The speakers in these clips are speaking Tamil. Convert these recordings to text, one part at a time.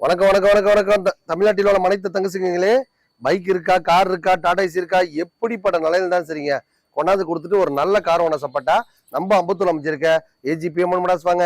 வணக்கம் வணக்கம் வணக்கம் வணக்கம் தமிழ்நாட்டில் உள்ள அனைத்து தங்கச்சிங்களே, பைக் இருக்கா, கார் இருக்கா, டாடா ஏசி இருக்கா, எப்படிப்பட்ட நிலையில தான் சரிங்க கொண்டாந்து கொடுத்துட்டு ஒரு நல்ல கார் ஓனசப்பட்டா நம்ம அம்பத்தூர் அமைச்சிருக்க ஏஜிபிஎம் மடாஸ் வாங்க.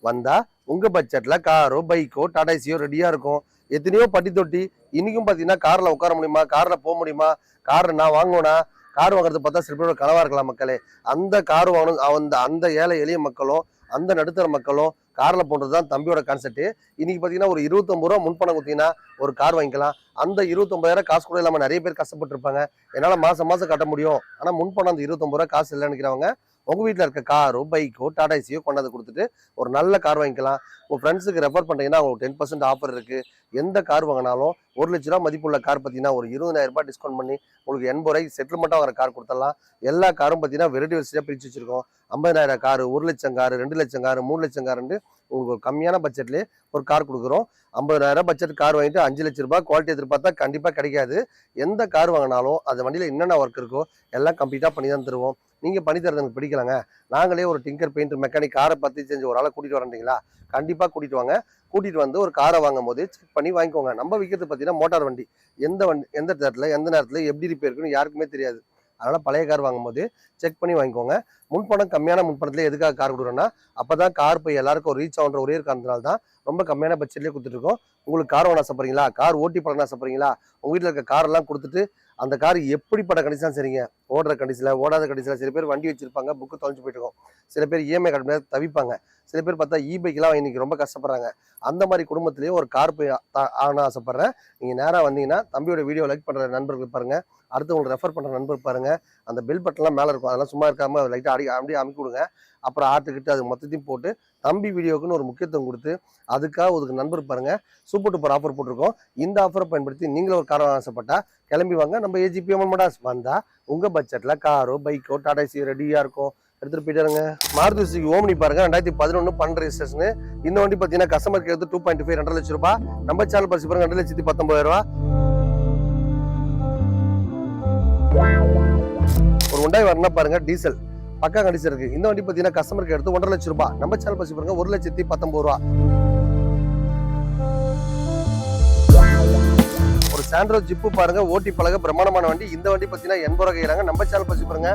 வந்தா உங்க பட்ஜெட்ல காரோ பைக்கோ டாடா ஏசியோ ரெடியா இருக்கும். எத்தனையோ பட்டி தொட்டி இன்னைக்கும் பாத்தீங்கன்னா கார்ல உட்கார முடியுமா, கார்ல போக முடியுமா, கார் நான் வாங்கணும்னா கார் வாங்குறது பார்த்தா சில பேரோட கனவா இருக்கலாம் மக்களே. அந்த கார் வாங்கணும் அந்த ஏழை எளிய மக்களும் அந்த நடுத்தர மக்களும் கார்ல போன்றதுதான் தம்பியோட கான்செப்ட். இன்னைக்கு பாத்தீங்கன்னா ஒரு 29 ரூபா முன்பணம் குத்தினா ஒரு கார் வாங்கிக்கலாம். அந்த 29,000 காசு கூட இல்லாம நிறைய பேர் கஷ்டப்பட்டு இருப்பாங்க. என்னால மாசம் மாசம் கட்ட முடியும், ஆனா முன்பணம் அந்த 29 ரூபா காசு இல்லைன்னு நினைக்கிறவங்க உங்க வீட்டுல இருக்க காரோ பைக்கோ டாடா ஏசியோ கொண்டாந்து கொடுத்துட்டு ஒரு நல்ல கார் வாங்கிக்கலாம். உங்க ஃப்ரெண்ட்ஸுக்கு ரெஃபர் பண்ணீங்கன்னா உங்களுக்கு 10% ஆஃபர் இருக்கு. எந்த கார் வாங்கினாலும் 1 லட்ச ரூபா மதிப்புள்ள கார் பார்த்தீங்கன்னா ஒரு 20,000 ரூபாய் டிஸ்கவுண்ட் பண்ணி உங்களுக்கு 80 ரூபாய்க்கு செட்டில்மெண்ட்டாக வர கார் கொடுத்துடலாம். எல்லா காரும் பார்த்தீங்கன்னா வெரைட்டி வெரைட்டியாக பிரித்து வச்சிருக்கோம். 50,000 காரு, 1 லட்சம் காரு, 2 லட்சம் காரு, 3 லட்சம் காருன்னு உங்களுக்கு ஒரு கம்மியான பட்ஜெட்லேயே ஒரு கார் கொடுக்குறோம். 50,000 பட்ஜெட் கார் வாங்கிட்டு 5 லட்ச ரூபாய் குவாலிட்டி எதிர்பார்த்தா கண்டிப்பாக கிடைக்காது. எந்த கார் வாங்கினாலும் அந்த வண்டியில் என்னென்ன ஒர்க் இருக்கோ எல்லாம் கம்ப்ளீட்டாக பண்ணி தான் தருவோம். நீங்கள் பண்ணி தரது எனக்கு பிடிக்கலங்க, நாங்களே ஒரு டிங்கர் பெயிண்ட் மெக்கானிக் காரை பற்றி செஞ்சு ஒரு ஆளை கூட்டிகிட்டு வரீங்களா, கண்டிப்பாக கூட்டிகிட்டு வாங்க. கூட்டிகிட்டு வந்து ஒரு காரை வாங்கும் போது செக் பண்ணி வாங்கிக்கோங்க. நம்ம விற்கிறது பார்த்தீங்கன்னா மோட்டார் வண்டி. எந்த இடத்துல எந்த நேரத்தில் எப்படி ரிப்பேர் இருக்குன்னு யாருக்குமே தெரியாது. அதனால் பழைய கார் வாங்கும் போது செக் பண்ணி வாங்கிக்கோங்க. முன்பணம் கம்மியான முன்பணத்தில் எதுக்காக கார் கொடுக்குறோன்னா அப்போ தான் கார் போய் எல்லாருக்கும் ரீச் ஆகுன்ற ஒரே காரணத்தினால தான் ரொம்ப கம்மியான பட்ஜெட்லேயே கொடுத்துட்ருக்கோம். உங்களுக்கு கார் வாங்க ஆசைப்படுறீங்களா, கார் ஓட்டி பழன ஆசைப்படுறீங்களா, உங்கள் வீட்டில் இருக்க காரெல்லாம் கொடுத்துட்டு அந்த கார் எப்படிப்பட்ட கண்டிஷன் சரிங்க, ஓடுற கண்டிஷனில் ஓடாத கண்டிஷனில். சில பேர் வண்டி வச்சிருப்பாங்க, புக்கு தொலைஞ்சு போயிட்டு இருக்கும். சில பேர் இஎம்ஐ கட்ட தவிப்பாங்க. சில பேர் பார்த்தா இபைக்கெல்லாம் இன்னைக்கு ரொம்ப கஷ்டப்படுறாங்க. அந்த மாதிரி குடும்பத்திலேயே ஒரு கார் போய் ஆகணும் ஆசைப்படுறேன். நீங்கள் நேராக வந்தீங்கன்னா தம்பியோட வீடியோ லைக் பண்ணுற நண்பர்கள் பாருங்க, அடுத்தவங்களுக்கு ரெஃபர் பண்ணுற நண்பர் பாருங்க. அந்த பெல் பட்டன்லாம் மேலே இருக்கும், அதெல்லாம் சும்மா இருக்காமல் லைட்டாக அப்படியே அமைக்கி கொடுங்க. அப்புறம் ஆட்டுக்கிட்டு அது மொத்தத்தையும் போட்டு தம்பி வீடியோக்குன்னு ஒரு முக்கியத்துவம் கொடுத்து அதுக்காக ஒரு நண்பர் பாருங்க, சூப்பர் டூப்பர் ஆஃபர் போட்டிருக்கோம். இந்த ஆஃபரை பயன்படுத்தி நீங்களும் ஒரு கார் ஆசைப்பட்டா கிளம்பி வாங்க. நம்ம ஏஜிபிஎம் மடாஸ் வந்தா உங்க பட்ஜெட்ல காரோ பைக்கோ டாடா ஏசி ரெடியா இருக்கும், எடுத்துட்டு போயிட்டாருங்க. மாருதி சுசுகி ஓம்னி பாருங்க, 2011 12 ரெஜிஸ்ட்ரேஷன். இந்த வண்டி பாத்தீங்கன்னா கஸ்டமர் கேர் 2.5 2 லட்சம் ரூபாய். நம்ம சேனல் பரிசு பாருங்க 2,19,000 ரூபாய். ஒரு உண்டாய் வரணும் பாருங்க, டீசல் பக்கா கண்டிஷன் இருக்கு. இந்த வண்டி பாத்தீங்கன்னா கஸ்டமருக்கு எடுத்து 1.5 லட்சம் ரூபாய். நம்ம சேனல் பரிசு பாருங்க 1,19,000 ரூபாய். ஒரு சாண்ட்ரோ ஜிப்பு பாருங்க, ஓட்டி பழக பிரமாண்டமான வண்டி. இந்த வண்டி பாத்தீங்கன்னா 80 ரூபாய் கைறாங்க. நம்ம சேனல் பரிசு பாருங்க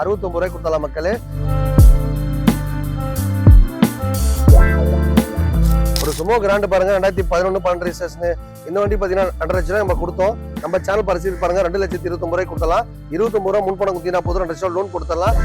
69 ரூபாய் கொடுத்தலாம் மக்களே. ஒரு சுமோ கிராண்ட் பாருங்க, 2011 12 ரெஜிஸ்ட்ரேஷன். இந்த வண்டி பாத்தீங்கன்னா 2 லட்சம் ரூபாய் நம்ம கொடுத்தோம். நம்ம சேனல் பரிசு பாருங்க 2,29,000 ரூபாய் கொடுத்தலாம். 29 ரூபாய் முன்பணம் குத்தினா போதும், 2 லட்சம் லோன் கொடுத்தலாம்.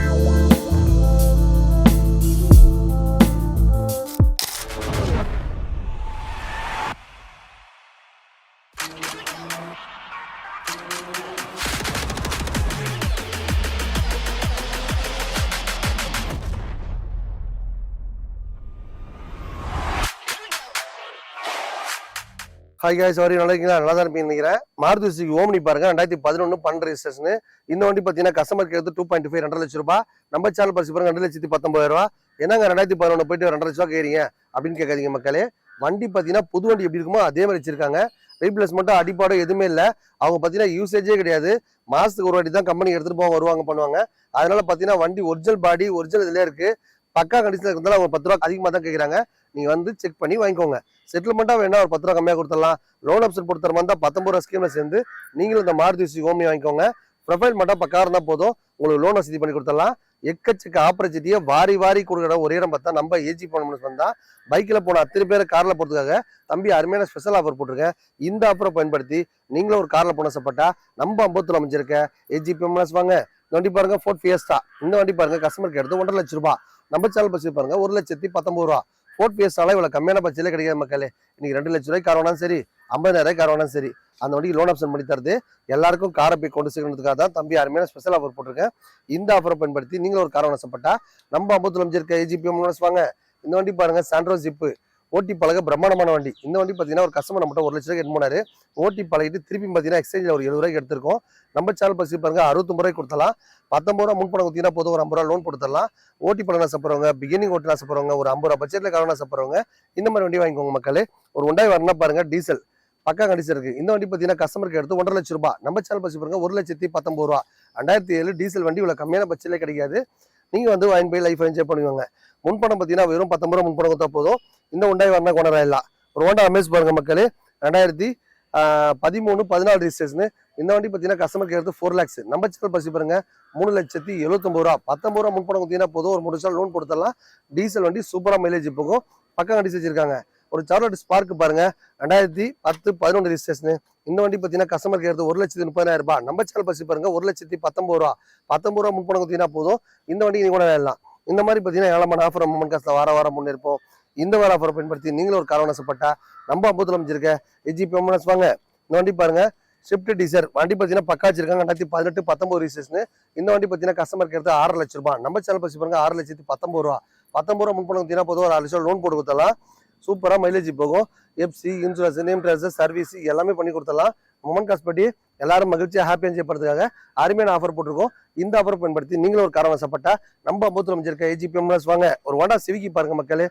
ஹாய் காய்ஸ், சாரி நல்லா இருக்கீங்களா? நல்லா தான் இருப்பீங்க நினைக்கிறேன். மாருதி சுசுகி ஓம்னி பாருங்க, 2011 12 ரெஜிஸ்ட்ரேஷன். இந்த வண்டி பார்த்தீங்கன்னா கஸ்டமர் கேர் 2.5 2 லட்சம் ரூபாய். நம்ம சேனல் பரிசு பாருங்க 2,19,000 ரூபாய். என்னங்க 2011 போயிட்டு 2 லட்சம் ரூபாய் கேறீங்க அப்படின்னு கேட்காதீங்க மக்களே. வண்டி பார்த்தீங்கன்னா புது வண்டி எப்படி இருக்குமோ அதே மாதிரி வச்சிருக்காங்க. ரீப்ளேஸ்மெண்ட்டும் அடிப்பாடும் எதுவுமே இல்லை. அவங்க பார்த்தீங்கன்னா யூசேஜே கிடையாது. மாசத்துக்கு ஒரு வாட்டி தான் கம்பெனி எடுத்துட்டு போவாங்க, வருவாங்க, பண்ணுவாங்க. அதனால பார்த்தீங்கன்னா வண்டி ஒரிஜினல் பாடி ஒரிஜினல் இதுலேயே இருக்கு. பக்கா கண்டிஷன் இருந்தாலும் அவங்க 10 ரூபா அதிகமாக தான் கேட்குறாங்க. நீங்க வந்து செக் பண்ணி வாங்கிக்கோங்க. செட்டில்மெண்ட்டா வேணா ஒரு 10 ரூபா கம்மியாக கொடுத்துடலாம். லோன் ஆப்ஷன் பொறுத்தர மாதிரி தான் 19 ரூபா ஸ்கீம்ல சேர்ந்து நீங்களும் இந்த மாருதி சுசுகி ஓம்னி வாங்கிக்கோங்க. ப்ரொஃபைல் மட்டும் பக்கா இருந்தால் போதும், உங்களுக்கு லோன் வசதி பண்ணி கொடுத்துடலாம். எக்கச்சக்க ஆப்பர்ச்சுனிட்டியை வாரி வாரி கொடுக்குற ஒரே இடம் பார்த்தா நம்ம ஏஜிபிஎம் வந்தா. பைக்கில் போன அத்தனை பேர் காரில் போகிறதுக்காக தம்பி அருமையான ஸ்பெஷல் ஆஃபர் போட்டிருக்கேன். இந்த ஆஃபரை பயன்படுத்தி நீங்களும் ஒரு காரில் போன ஆசைப்பட்டா நம்ம அம்பத்தூர் அமைஞ்சிருக்க ஏஜிபிஎம் வாங்க. இந்த வண்டி பாருங்க ஃபோர்ட் ஃபியஸ்டா. இந்த வண்டி பாருங்க கஸ்டமருக்கு எடுத்து 1.5 லட்சம் ரூபாய். நம்ம சேனல் பரிசு பாருங்க 1,19,000 ரூபாய். ஃபோர்ட் ஃபியஸ்டால இவ்வளவு கம்மியான பட்ஜெட்ல கிடைக்காது மக்களே. இன்னைக்கு 2 லட்சம் ரூபாய் கார் வேணாலும் சரி, 50,000 ரூபாய் கார் வேணாலும் சரி, அந்த வண்டிக்கு லோன் ஆப்ஷன் பண்ணி தருது. எல்லாருக்கும் காரை போய் கொண்டு சேர்க்கறதுக்காக தான் தம்பி அருமையான ஸ்பெஷல் ஆஃபர் போட்டிருக்கேன். இந்த ஆஃபரை பயன்படுத்தி நீங்களும் ஒரு கார் ஆசைப்பட்டா நம்ம அம்பத்தூர் அமைஞ்சிருக்க ஏஜிபிஎம் வாங்க. இந்த வண்டி பாருங்க சாண்ட்ரோ ஜிப்பு, ஓட்டி பழக பிரம்மாண்டமான வண்டி. இந்த வண்டி பார்த்தீங்கன்னா ஒரு கஸ்டமர் நம்மகிட்ட 1 லட்சம் ரூபாய் எடுத்து போனாரு. ஓட்டி பழகிட்டு திருப்பி பார்த்தீங்கன்னா எக்ஸ்சேஞ்சில் ஒரு 70 ரூபாய்க்கு எடுத்திருக்கோம். நம்ம சேனல் பரிசு பாருங்க 69 ரூபாய் கொடுத்தலாம். 19 ரூபா முன்பணம் குத்தினா போதும், ஒரு 50 ரூபா லோன் கொடுத்துடலாம். ஓட்டி பழக ஆசைப்படுறவங்க, பிகினிங் ஓட்டி ஆசைப்படுறவங்க, ஒரு 50 ரூபா பட்ஜெட்ல காரணம் ஆசைப்படுறவங்க இந்த மாதிரி வண்டி வாங்கிக்கோங்க மக்களே. ஒரு உண்டாய் வரணும் பாருங்க, டீசல் பக்கா கண்டிஷன் இருக்கு. இந்த வண்டி பார்த்தீங்கன்னா கஸ்டமருக்கு எடுத்து 1.5 லட்சம் ரூபாய். நம்ம சேனல் பரிசு பாருங்க 1,19,000 ரூபாய். 2007 டீசல் வண்டி இவ்வளவு கம்மியான பட்ஜெட்ல கிடைக்காது. நீங்க வந்து வாங்கி போய் லைஃப் என்ஜாய் பண்ணுவாங்க. முன்பணம் பார்த்தீங்கன்னா வெறும் 19 ரூபா முன்பணம் கொடுத்தா போதும். இந்த உண்டாய் வரணும் கொண்டாடலாம். ஒரு ஹோண்டா அமேஸ் பாருங்க மக்களே, 2013-14 ரிஜிஸ்ட்ரேஷன். இந்த வண்டி பார்த்தீங்கன்னா கஸ்டமர் கேட்கறது 4 lakhs. நம்ம சேனல் பசி பாருங்க 3,79,000 ரூபா. 19 ரூபா முன்பணம் கொடுத்தீங்கன்னா போதும், ஒரு 3 வருஷம் லோன் கொடுத்துடலாம். டீசல் வண்டி சூப்பரா மைலேஜ் போகும். பக்கம் கண்டிச்சு வச்சிருக்காங்க. ஒரு சார்லட் ஸ்பார்க் பாருங்க, 2010-11 ரிஜிஸ்ட்ரேஷன். இந்த வண்டி பார்த்தீங்கன்னா கஸ்டமர் கேட்கறது 1,30,000 ரூபாய். நம்ம சேனல் பசி பாருங்க 1,19,000 ரூபா. 19 ரூபா முன்பணம் கொடுத்தீங்கன்னா போதும், இந்த வண்டி நீங்க கூட வேலாம். இந்த மாதிரி பார்த்தீங்கன்னா ஏழமான ஆஃபர் மொமெண்ட் காசுல வார முன்னேற்போம். இந்த வார ஆஃபரை பயன்படுத்தி நீங்களும் ஒரு கார் ஆசைப்பட்டா நம்ம அம்புத்துல அமைச்சிருக்க ஏஜிபி எம்என்எஸ் வாங்க. இந்த வண்டி பாருங்க, ஸ்விஃப்ட் டிசைர் வண்டி பார்த்தீங்கன்னா பக்கா வச்சிருக்காங்க. 2018-19 ரிஜிஸ்ட்ரேஷன். இந்த வண்டி பார்த்தீங்கன்னா கஸ்டமர் கேட்கறது 6 லட்சம் ரூபாய். நம்ம சேனல் பசி பாருங்க 6,19,000 ரூபா. 19 ரூபா முன்பணம் கொடுத்தீங்கன்னா போதும், ஒரு 6 லட்சம் லோன் போட்டு கொடுத்தலாம். சூப்பரா மைலேஜ் போகும். FC, insurance, name transfer, service எல்லாமே பண்ணி கொடுத்துடலாம். மொமெண்ட் காசு பட்டி எல்லாரும் மகிழ்ச்சியா ஹாப்பியா என்ஜாய் பண்றதுக்காக அருமையான ஆஃபர் போட்டிருக்கோம். இந்த ஆஃபர் பயன்படுத்தி நீங்களும் ஒரு கார் ஆசைப்பட்டா நம்ம அம்புத்துல அமைச்சிருக்க ஏஜிபி எம்என்எஸ் வாங்க. ஒரு ஹோண்டா சிவிக்கி பாருங்க மக்களே,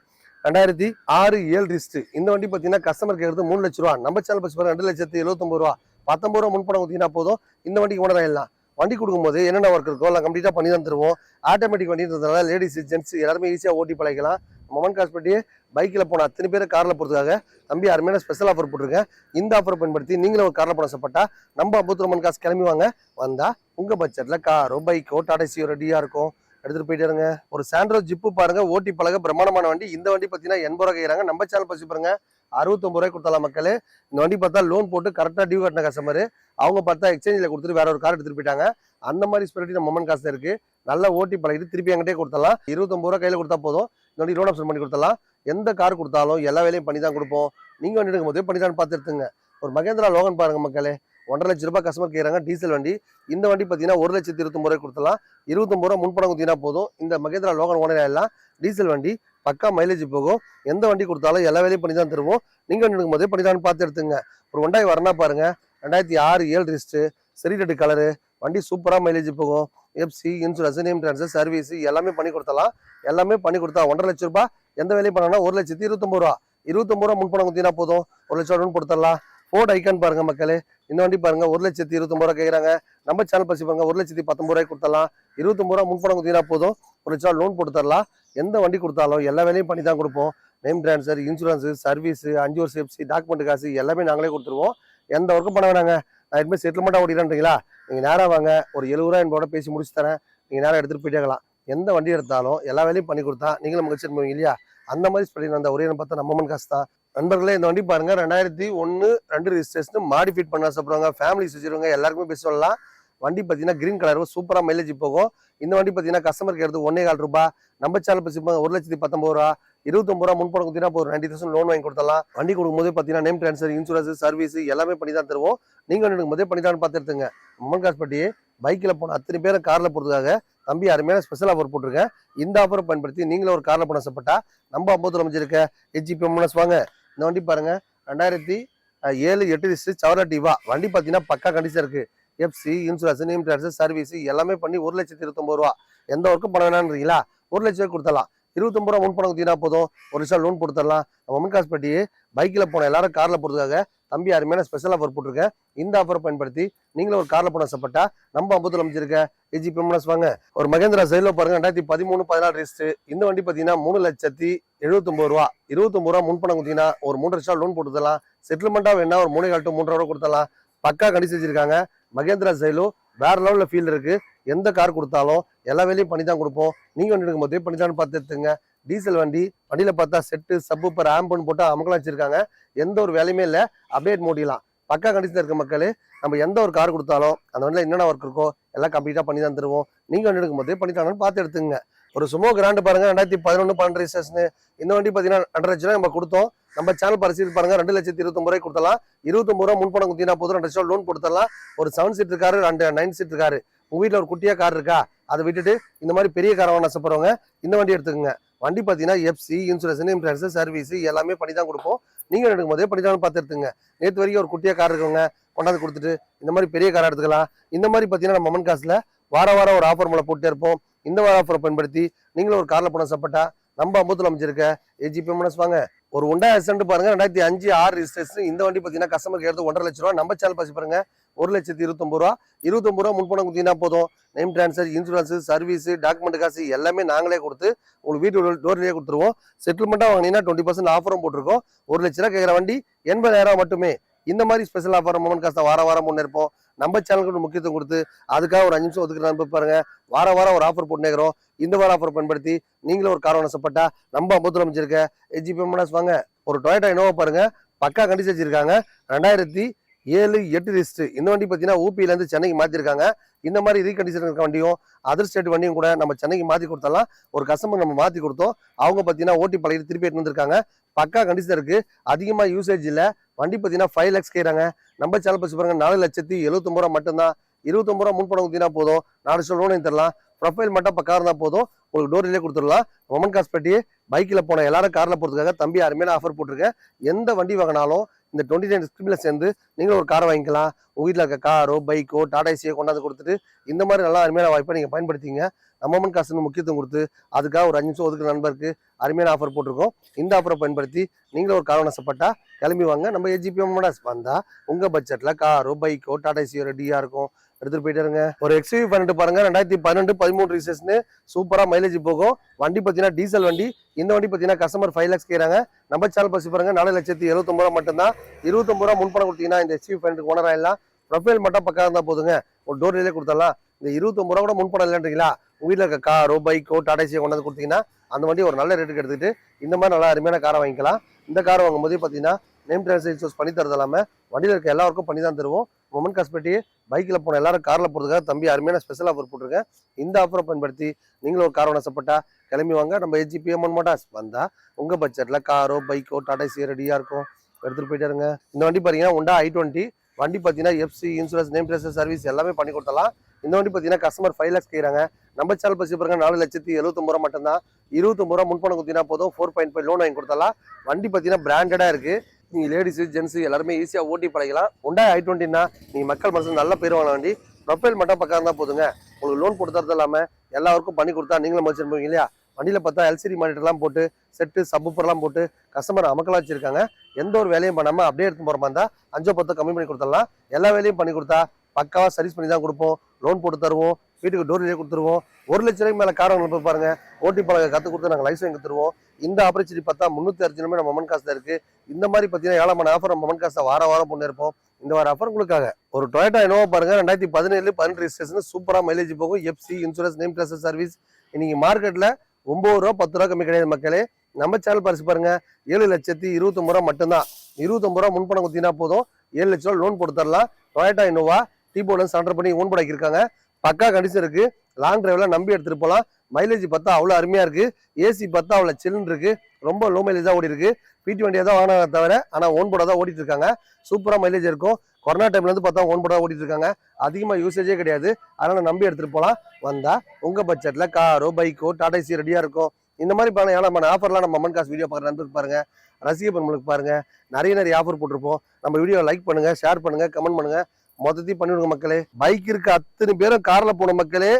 2006-7 ரிஸ்ட். இந்த வண்டி பார்த்தீங்கன்னா கஸ்டமர் கேட்கறது 3 லட்சம் ரூபா. நம்ம சேனல் பஸ் பாருங்க 2,79,000 ரூபா. 19 ரூபா முன்பணம் கொடுத்தீங்கன்னா போதும், இந்த வண்டிக்கு ஓனர் ஆயிடலாம். வண்டி கொடுக்கும்போது என்னென்ன ஒர்க் இருக்கோ எல்லாம் கம்ப்ளீட்டா பண்ணி தான் தருவோம். ஆட்டோமேட்டிக் வண்டின்றதுனால லேடிஸ் ஜென்ட்ஸ் எல்லாருமே ஈஸியா ஓட்டி பழகிக்கலாம். மொமெண்ட் காசு பட்டி பைக்கில் போன அத்தனை பேர் கார்ல போறதுக்காக தம்பி அருமையான ஸ்பெஷல் ஆஃபர் போட்டிருக்கேன். இந்த ஆஃபர் பயன்படுத்தி நீங்களும் ஒரு கார்ல போன ஆசைப்பட்டா நம்ம அம்புத்தூர் மொமெண்ட் காசு கிளம்பி வாங்க. வந்தா உங்க பட்ஜெட்ல காரோ பைக்கோ டாடா சியோ ரெடியா இருக்கும், எடுத்துட்டு போயிட்டு இருங்க. ஒரு சாண்ட்ரோ ஜிப்பு பாருங்க, ஓட்டி பழக பிரமாண்டமான வண்டி. இந்த வண்டி பார்த்தீங்கன்னா 80 ரூபாய் கேட்கறாங்க. நம்ம சேனல் பசி பாருங்க 69 ரூபாய் கொடுத்தலாம் மக்களே. இந்த வண்டி பார்த்தா லோன் போட்டு கரெக்டா டியூ கட்டின கஸ்டமர், அவங்க பார்த்தா எக்ஸ்சேஞ்சில் கொடுத்துட்டு வேற ஒரு கார் எடுத்துட்டு போயிட்டாங்க. அந்த மாதிரி ஸ்பெரிட்டி நம்ம மொமெண்ட் காசு இருக்கு. நல்லா ஓட்டி பழகிட்டு திருப்பி என்கிட்டே கொடுத்தலாம். 29 ரூபாய் கையில கொடுத்தா போதும், இந்த வண்டி லோன் ஆப்ஷன் பண்ணி கொடுத்தலாம். எந்த கார் கொடுத்தாலும் எல்லா வேலையும் பண்ணி தான் கொடுப்போம். நீங்க வண்டி எடுக்கும் போதே பண்ணி தான் பார்த்து எடுத்துங்க. ஒரு மகேந்திரா லோகன் பாருங்க மக்களே, 1,50,000 லட்சம் ரூபாய் கஸ்டமர் கேட்கறாங்க. டீசல் வண்டி. இந்த வண்டி பார்த்தீங்கன்னா 1,29,000 ரூபாய் கொடுத்தலாம். 29 ரூபாய் முன்பணம் கொடுத்தீங்கன்னா போதும், இந்த மகேந்திரா லோகன் ஓனர் ஆயிடலாம். டீசல் வண்டி பக்கா மைலேஜ் போகும். எந்த வண்டி கொடுத்தாலும் எல்லா வேலையும் பண்ணி தான் தருவோம். நீங்க வண்டி எடுக்கும் போதே பண்ணி தான் பார்த்து எடுத்துங்க. ஒரு ஹோண்டாய் வரனா பாருங்க, 2006-7 ரிஸ்ட், சரி ரெட்டு கலரு வண்டி, சூப்பரா மைலேஜ் போகும். FC, insurance, name transfer, service எல்லாமே பண்ணி கொடுத்தலாம். எல்லாமே பண்ணி கொடுத்தா 1,50,000 லட்சம் ரூபாய். எந்த வேலையும் பண்ணா 1,29,000 ரூபா. 29 ரூபா முன்பணம் கொடுத்தீங்கன்னா போதும், 1 லட்சம் லோன் கொடுத்துடலாம். ஃபோர்ட் ஐக்கான் பாருங்க மக்களே, இந்த வண்டி பாருங்க 1,29,000 ரூபாய் கேட்கறாங்க. நம்ம சேனல் பசி பாருங்க 1,19,000 ரூபாய் கொடுத்தலாம். 29 ரூபா முன்பணம் கொடுத்தீங்கன்னா போதும், 1 லட்சம் லோன் போட்டு தரலாம். எந்த வண்டி கொடுத்தாலும் எல்லா வேலையும் பண்ணி தான் கொடுப்போம். நேம் டிரான்ஸ்ஃபர், இன்சூரன்ஸ், சர்வீஸ், 5 வருஷம் எஃப்சி, டாக்குமெண்ட் காசு எல்லாமே நாங்களே கொடுத்துருவோம். எந்த ஒர்க்கும் பண்ண வேணாங்க. நான் இதுமாதிரி செட்டில்மெண்ட்டாக ஓடிடுறீங்களா, நீங்கள் நேராக வாங்க, ஒரு 70 ரூபா என்னோட பேசி முடிச்சு தரேன். நீங்கள் நேராக எடுத்துகிட்டு போயிட்டே இருக்கலாம். எந்த வண்டி எடுத்தாலும் எல்லா வேலையும் பண்ணி கொடுத்தா நீங்களும் மகிழ்ச்சி போவீங்க இல்லையா? அந்த மாதிரி சொல்லி அந்த ஒரே பார்த்தா நம்ம மொமெண்ட் காசு தான். நண்பர்களே, இந்த வண்டி பாருங்க 2001-2 ரிஜிஸ்ட்ரேஷன் மாடிஃபைட் பண்ண சாப்பிடுவாங்க, ஃபேமிலிஸ் வச்சிருவாங்க, எல்லாருக்குமே பெஸ்ட் சொல்லலாம். வண்டி பார்த்தீங்கன்னா கிரீன் கலர் சூப்பரா மைலேஜ் போகும். இந்த வண்டி பார்த்தீங்கன்னா கஸ்டமர் கேட்கறது 1,4 ரூபாய். நம்ம சேனல் பசி 1,19,000 ரூபா. 29 ரூபா முன்பணம் கொடுத்தீங்கன்னா ஒரு 90,000 லோன் வாங்கி கொடுத்தலாம். வண்டி கொடுக்கும்போது பார்த்தீங்கன்னா நேம் டிரான்ஸ்ஃபர், இன்சூரன்ஸ், சர்வீஸ் எல்லாமே பண்ணி தான் தருவோம். நீங்க எடுக்கும் போதே பண்ணி தான் பார்த்து எடுத்துங்க. மொமெண்ட் காசு பட்டி பைக்கில் போன அத்தனை பேரை கார்ல போறதுக்காக தம்பி அருமையான ஸ்பெஷல் ஆஃபர் போட்டிருக்கேன். இந்த ஆஃபரை பயன்படுத்தி நீங்களும் ஒரு கார்ல போன ஆசைப்பட்டா நம்ம அம்புத்துல அமைச்சிருக்க ஏஜிபி எம்என்எஸ் வாங்க. இந்த வண்டி பாருங்க 2007-8 ரிஜிஸ்டர் சவரா டிவா. வண்டி பார்த்தீங்கன்னா பக்கா கண்டிஷன் இருக்கு. FC, insurance, name transfer, service எல்லாமே பண்ணி 1,29,000 ரூபா. எந்த ஒர்க்கும் பண்ண வேணான்றீங்களா, 1 லட்சம் ரூபாய் கொடுத்தலாம். 29 ரூபா முன்பணம் கொடுத்தீங்கன்னா போதும், 1 லட்சம் லோன் கொடுத்துடலாம். மொமெண்ட் காசு பட்டி பைக்கில் போன எல்லாரும் கார்ல போறதுக்காக தம்பி அருமையான ஸ்பெஷல் ஆஃபர் போட்டிருக்கேன். இந்த ஆஃபரை பயன்படுத்தி நீங்களும் ஒரு கார்ல போன ஆசைப்பட்டா நம்ம அம்புத்துல அமைச்சிருக்க ஏஜிபி எம்என்எஸ் வாங்க. ஒரு மகேந்திரா சைட்ல பாருங்க 2013-14 ரிஜிஸ்டர். இந்த வண்டி பார்த்தீங்கன்னா 3,79,000 ரூபா. 29 ரூபா முன்பணம் கொடுத்தீங்கன்னா ஒரு 3 லட்சம் லோன் போட்டுதலாம். செட்டில்மெண்டா வேணா ஒரு 3.5 to 3.5 ரூபா கொடுத்தலாம். பக்கா கண்டிச்சு வச்சிருக்காங்க. மகேந்திரா சைலோ வேற லெவல்ல ஃபீல் இருக்கு. எந்த கார் கொடுத்தாலும் எல்லா வேலையும் பண்ணி தான் கொடுப்போம். நீங்க வண்டி எடுக்கும் போதே பண்ணி தான் பார்த்து எடுத்துங்க. டீசல் வண்டி, வண்டியில பார்த்தா செட்டு, சப்பூப்பர், ஆம்புன்னு போட்டு அமக்கலாம் வச்சிருக்காங்க. எந்த ஒரு வேலையுமே இல்லை, அப்டேட் மூடிலாம். பக்கா கண்டிஷன் இருக்க மக்களே, நம்ம எந்த ஒரு கார் கொடுத்தாலும் அந்த வண்டியில் என்னென்ன ஒர்க் இருக்கோ எல்லாம் கம்ப்ளீட்டா பண்ணி தான் தருவோம். நீங்க வண்டி எடுக்கும் போதே பண்ணி தானு பார்த்து எடுத்துங்க. ஒரு சுமோ கிராண்ட் பாருங்க 2011-12 ரிஜிஸ்ட்ரேஷன். இந்த வண்டி பார்த்தீங்கன்னா 2.5 லட்சம் ரூபாய் நம்ம கொடுத்தோம். நம்ம சேனல் பரிசீலனை பாருங்க 2,29,000 ரூபாய் கொடுத்தலாம். 29 ரூபா முன்பணம் கொடுத்தீங்கன்னா போதும், 2 லட்சம் லோன் கொடுத்துடலாம். ஒரு 7 சீட் காரு, 9 சீட் காரு. உங்க வீட்டில் ஒரு குட்டியா கார் இருக்கா, அதை விட்டுட்டு இந்த மாதிரி பெரிய காரை வாங்க ஆசைப்படுறவங்க இந்த வண்டி எடுத்துக்கோங்க. வண்டி பார்த்தீங்கன்னா FC, insurance, name transfer, service எல்லாமே பண்ணி தான் கொடுப்போம். நீங்க எடுக்கும் போதே பண்ணி தான் பார்த்து எடுத்துங்க. நேற்று வரைக்கும் ஒரு குட்டியா கார் இருக்கவங்க கொண்டாந்து கொடுத்துட்டு இந்த மாதிரி பெரிய காரை எடுத்துக்கலாம். இந்த மாதிரி பார்த்தீங்கன்னா நம்ம மொமெண்ட் காசுல வாரம் ஒரு ஆஃபர் மூலம் போட்டு இருப்போம். இந்த ஆஃபரை பயன்படுத்தி நீங்களும் ஒரு கார்ல போன ஆசைப்பட்டா நம்ம அம்புத்துல அமைச்சிருக்க ஏஜிபி எம்என்எஸ் வாங்க. ஒரு Honda Ascent பாருங்க 2005 6 ரிஜிஸ்ட்ரேஷன். இந்த வண்டி பார்த்தீங்கன்னா கஸ்டமருக்கு எடுத்து 1.5 லட்ச ரூபா. நம்ம சேனல் பாசி பாருங்க 1,29,000 ரூபா. 29 ரூபா முன்பணம் கொடுத்தீங்கன்னா போதும். Name transfer, insurance, service, document காசு எல்லாமே நாங்களே கொடுத்து உங்களுக்கு வீட்டு டோர்லேயே கொடுத்துருவோம். செட்டில்மெண்ட்டாக வாங்கினீங்கன்னா 20% ஆஃபரும் போட்டிருக்கோம். 1 லட்ச ரூபா கேட்குற வண்டி 80,000 மட்டுமே. இந்த மாதிரி ஸ்பெஷல் ஆஃபர் மொமெண்ட் காசை வாரம் முன்னேற்போம். நம்ம சேனலுக்கு முக்கியத்துவம் கொடுத்து அதுக்காக ஒரு 5 நிமிஷம் ஒதுக்குற நம்ப பாருங்க. வாரம் ஒரு ஆஃபர் போட்டுக்கிறோம். இந்த வாரம் ஆஃபர் பயன்படுத்தி நீங்களும் ஒரு கார் வாங்கப்பட்டா நம்ம அம்பத்தூர் அமைச்சிருக்க ஏஜிபி மோட்டார்ஸ் வாங்க. ஒரு டொயோட்டா இனோவா பாருங்க, பக்கா கண்டிஷன் வச்சிருக்காங்க. 2007 8 ரிஜிஸ்டர். இந்த வண்டி பார்த்தீங்கன்னா ஊபியில இருந்து சென்னைக்கு மாத்திருக்காங்க. இந்த மாதிரி ரீகண்டிஷன் இருக்க வண்டியும் அதர் ஸ்டேட் வண்டியும் கூட நம்ம சென்னைக்கு மாத்தி கொடுத்தலாம். ஒரு கஸ்டமர் நம்ம மாத்தி கொடுத்தோம். அவங்க பார்த்தீங்கன்னா ஓட்டி பழகிட்டு திருப்பி எடுத்து வந்திருக்காங்க. பக்கா கண்டிஷன் இருக்கு. அதிகமா யூசேஜ் இல்ல. வண்டி பார்த்தீங்கன்னா 5 lakhs கேட்குறாங்க. நம்ம சேனல் பசி பாருங்க 4,79,000 ரூபா மட்டும்தான். 29 ரூபா முன்பணம் கொடுத்தீங்கன்னா போதும். 4 லட்சம் லோன் தரலாம். ப்ரொஃபைல் மட்டும் பக்கா இருந்தா போதும். உங்களுக்கு டோரிலே கொடுத்துடலாம். மொமன் காசு பெட்டி பைக்கில் போன எல்லாரும் காரில் போகிறதுக்காக தம்பி அருமையான ஆஃபர் போட்டிருக்கேன். எந்த வண்டி வாங்கினாலும் இந்த 29 ஸ்கீமில் சேர்ந்து நீங்களும் ஒரு காரை வாங்கிக்கலாம். உங்கள் வீட்டில் இருக்க காரோ பைக்கோ டாடா ஏசியோ கொண்டாந்து கொடுத்துட்டு இந்த மாதிரி நல்லா அருமையான வாய்ப்பை நீங்கள் பயன்படுத்திங்க. நம்ம மொமன் காசுன்னு முக்கியத்துவம் கொடுத்து அதுக்காக ஒரு 5 நிமிஷம் ஒதுக்குற நண்பருக்கு அருமையான ஆஃபர் போட்டிருக்கோம். இந்த ஆஃபரை பயன்படுத்தி நீங்களும் ஒரு கார் வாங்கப்பட்டா கிளம்பி வாங்க. நம்ம ஏஜிபி மோட்டார்ஸ் வந்தால் உங்கள் பட்ஜெட்டில் காரோ பைக்கோ டாடா ஏசியோ ரெடியாக இருக்கும். எடுத்துட்டு போயிட்டு இருங்க. ஒரு XUV 12 பாருங்க 2012 13 ரிஜிஸ்ட்ரேஷன். சூப்பரா மைலேஜ் போகும். வண்டி பார்த்தீங்கன்னா டீசல் வண்டி. இந்த வண்டி பார்த்தீங்கன்னா கஸ்டமர் 5 lakhs கேட்குறாங்க. நம்ம சேனல் பசி பாருங்க 4,79,000 ரூபா மட்டும்தான். 29 ரூபா முன்பணம் கொடுத்தீங்கன்னா இந்த XUV 12 ஓனர் ஆயிடலாம். ப்ரொஃபைல் மட்டும் பக்கா இருந்தா போதுங்க. ஒரு டோர்லேயே கொடுத்துடலாம். இந்த 29 ரூபா கூட முன்பணம் இல்லைன்றீங்களா? உங்க வீட்டில் இருக்க காரோ பைக்கோ டாடா ஏசியோ கொண்டாந்து கொடுத்தீங்கன்னா அந்த வண்டி ஒரு நல்ல ரேட்டுக்கு எடுத்துக்கிட்டு இந்த மாதிரி நல்லா அருமையான காரை வாங்கிக்கலாம். இந்த காரை வாங்கும் போதே பார்த்தீங்கன்னா நேம் டிரான்ஸ்ஃபர் இன்சூரன்ஸ் பண்ணி தரது இல்லாமல் வண்டியில் இருக்க எல்லாருக்கும் பண்ணி தான் தருவோம். மொமன் காஸ்பெட்டி பைக்கில் போன எல்லாரும் காரில் போகிறதுக்காக தம்பி அருமையான ஸ்பெஷல் ஆஃபர் போட்டிருக்கேன். இந்த ஆஃபரை பயன்படுத்தி நீங்களும் ஒரு கார் வாங்கப்பட்டா கிளம்பி வாங்க. நம்ம ஏஜிபி மோட்டார்ஸ் வந்தால் உங்கள் பட்ஜெட்டில் காரோ பைக்கோ டாடா ஏசியோ ரெடியாக இருக்கும். எடுத்துகிட்டு போயிட்டு இருங்க. இந்த வண்டி பார்த்தீங்கன்னா Honda i20. வண்டி பார்த்தீங்கன்னா FC insurance name transfer service எல்லாமே பண்ணி கொடுத்தலாம். இந்த வண்டி பார்த்தீங்கன்னா கஸ்டமர் 5 lakhs கேட்குறாங்க. நம்ம சேனல் பசி பாருங்க 4,79,000 ரூபா மட்டும்தான். 29 ரூபா முன்பணம் கொடுத்தீங்கன்னா போதும். 4.5 லோன் வாங்கி கொடுத்தலாம். வண்டி பார்த்தீங்கன்னா பிராண்டடாக இருக்குது. நீங்கள் லேடிஸு ஜென்ஸு எல்லாருமே ஈஸியாக ஓட்டி பழகலாம். Honda i20னா நீங்கள் மக்கள் மனசு நல்ல பேர் வாங்க வண்டி. ப்ரொஃபைல் மட்டும் பக்கம் இருந்தால் போதுங்க. உங்களுக்கு லோன் கொடுத்துறது இல்லாமல் எல்லாருக்கும் பண்ணி கொடுத்தா நீங்களும் மதிச்சிருப்பீங்க இல்லையா? வண்டியில் பார்த்தா LCD மானிட்டர்லாம் போட்டு செட்டு சப்பூப்பர்லாம் போட்டு கஸ்டமர் அமக்கலாக வச்சிருக்காங்க. எந்த ஒரு வேலையும் பண்ணாமல் அப்படியே எடுத்து போகிற மாதிரி இருந்தால் 5-10 கம்மி பண்ணி கொடுத்துடலாம். எல்லா வேலையும் பண்ணி கொடுத்தா பக்காவாக சர்வீஸ் பண்ணி தான் கொடுப்போம். லோன் போட்டு தருவோம். வீட்டுக்கு டோர்லேயே கொடுத்துருவோம். 1 லட்ச ரூபாய்க்கு மேலே கார் வாங்க பாருங்க. ஓட்டி பழக கற்றுக் கொடுத்து நாங்கள் லைசன்ஸ் வாங்கி தருவோம். இந்த ஆப்பர்ச்சுனிட்டி பார்த்தா 360 நம்ம மொமன் காசில் இருக்குது. இந்த மாதிரி பார்த்தீங்கன்னா ஏழாமான ஆஃபர் நம்ம மொமன் காசை வாரம் பொண்ணு இருப்போம். இந்த வார ஆஃபர் உங்களுக்காக ஒரு டொயோட்டா இனோவா பாருங்க 2017 18 ரிஜிஸ்ட்ரேஷன். சூப்பராக மைலேஜ் போகும். FC insurance name transfer service. இன்னைக்கு மார்க்கெட்டில் 9 ரூபா 10 ரூபா கம்மி கிடையாது மக்களே. நம்ம சேனல் பரிசு பாருங்க 7,29,000 ரூபா மட்டும்தான். 29 ரூபா முன்பணம் கொடுத்தீங்கன்னா போதும். 7 லட்ச ரூபா லோன் போட்டு தரலாம். டொயோட்டா இனோவா டீபோர்டு சண்டர் பண்ணி ஓன் படாக்கி இருக்காங்க. பக்கா கண்டிஷன் இருக்கு. லாங் டிரைவ்ல நம்பி எடுத்துட்டு போகலாம். மைலேஜ் பார்த்தா அவ்வளோ அருமையா இருக்கு. ஏசி பார்த்தா அவ்வளோ சில்லுன்னு இருக்கு. ரொம்ப லோ மைலேஜ் தான் ஓடி இருக்கு. PT வண்டியை தான் வாங்கினா தவிர ஆனால் ஓன் போர்டாக தான் ஓடிட்டு இருக்காங்க. சூப்பராக மைலேஜ் இருக்கும். கொரோனா டைம்ல இருந்து பார்த்தா ஓன் போர்டாக ஓடிட்டு இருக்காங்க. அதிகமாக யூசேஜே கிடையாது. அதனால நம்பி எடுத்துட்டு போகலாம். வந்தா உங்க பட்ஜெட்ல காரோ பைக்கோ டாடா ஏசி ரெடியா இருக்கும். இந்த மாதிரி பாருங்க ஏன்னா ஆஃபர்லாம் நம்ம மொமன் காசு வீடியோ பார்க்குற நண்பருக்கு பாருங்க. ரசிக பெண்களுக்கு பாருங்க நிறைய ஆஃபர் போட்டிருப்போம். நம்ம வீடியோ லைக் பண்ணுங்க, ஷேர் பண்ணுங்க, கமெண்ட் பண்ணுங்க. மொத்தத்தையும் பண்ணிவிடுங்க மக்களே. பைக் இருக்க அத்தனை பேரும் கார்ல போன மக்களே.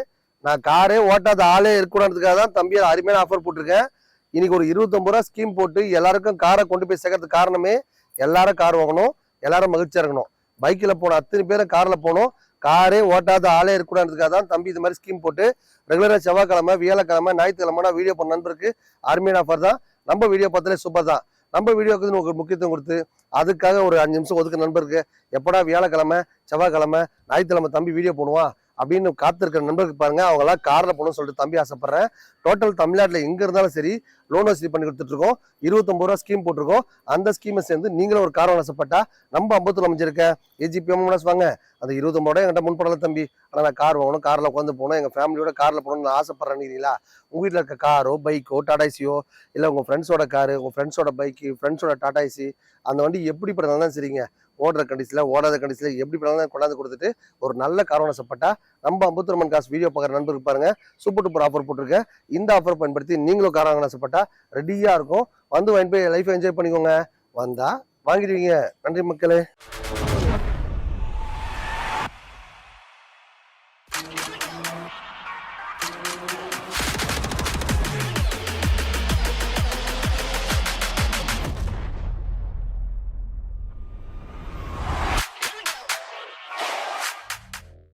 நான் காரே ஓட்டாத ஆளே இருக்கக்கூடாதுக்காக தான் தம்பி அருமையான ஆஃபர் போட்டிருக்கேன். இன்னைக்கு ஒரு 29 ரூபா ஸ்கீம் போட்டு எல்லாருக்கும் காரை கொண்டு போய் சேர்க்கறதுக்கு காரணமே எல்லாரும் கார் வாங்கணும், எல்லாரும் மகிழ்ச்சியா இருக்கணும். பைக்கில் போன அத்தனை பேரும் கார்ல போகணும். காரே ஓட்டாத ஆளே இருக்கக்கூடாதுக்காக தான் தம்பி இது மாதிரி ஸ்கீம் போட்டு ரெகுலராக செவ்வாய்க்கிழமை வியாழக்கிழமை ஞாயிற்றுக்கிழமை வீடியோ பண்ண நண்பருக்கு அருமையான ஆஃபர் தான். நம்ம வீடியோ பார்த்தாலே சூப்பர் தான். நம்ம வீடியோக்கு உங்களுக்கு முக்கியத்துவம் கொடுத்து அதுக்காக ஒரு 5 நிமிஷம் ஒதுக்க நண்பருக்கு எப்படா வியாழக்கிழமை செவ்வாய்க்கிழமை ஞாயிற்றுக்கிழமை தம்பி வீடியோ பண்ணுவான் அப்படின்னு காத்திருக்கிற நண்பருக்கு பாருங்க. அவங்களாம் காரில் போகணும்னு சொல்லிட்டு தம்பி ஆசைப்படுறேன். டோட்டல் தமிழ்நாட்டில் எங்கே இருந்தாலும் சரி லோன் வசதி பண்ணி கொடுத்துட்டு இருக்கோம். 29 ரூபா ஸ்கீம் போட்டிருக்கோம். அந்த ஸ்கீமை சேர்ந்து நீங்களும் ஒரு கார் ஆசைப்பட்டா நம்ம அம்பத்தூர் அமைஞ்சிருக்க ஏஜிபி மோட்டார்ஸ் வாங்க. அந்த 29 ரூபா என்கிட்ட முன்படல தம்பி. ஆனால் நான் கார் வாங்கணும், காரில் உட்காந்து போகணும், எங்கள் ஃபேமிலியோட காரில் போகணும்னு நான் ஆசைப்படுறேன்னீங்களா? உங்கள் வீட்டில் இருக்க காரோ பைக்கோ டாடா ஏசியோ இல்லை உங்கள் ஃப்ரெண்ட்ஸோட காரு, உங்கள் ஃப்ரெண்ட்ஸோட பைக்கு, ஃப்ரெண்ட்ஸோட டாடா ஏசி அந்த வண்டி எப்படி பண்ணாலும் சரிங்க. ஓடுற கண்டிஷனில் ஓடாத கண்டிஷனில் எப்படி பண்ணாலும் கொண்டாந்து கொடுத்துட்டு ஒரு நல்ல கார் ஆசைப்பட்டா நம்ம அம்பத்தூர் மன் காசு வீடியோ பார்க்குற நண்பருக்கு பாருங்க சூப்பர் டூப்பர் ஆஃபர் போட்டிருக்கேன். இந்த ஆஃபர் பயன்படுத்தி நீங்களும் கார் வாங்க ஆசைப்பட்டா ரெடியா இருக்கும். வந்து வாங்கி போய் லைஃப் என்ஜாய் பண்ணிக்கோங்க. வந்தா வாங்கிடுவீங்க. நன்றி மக்களே.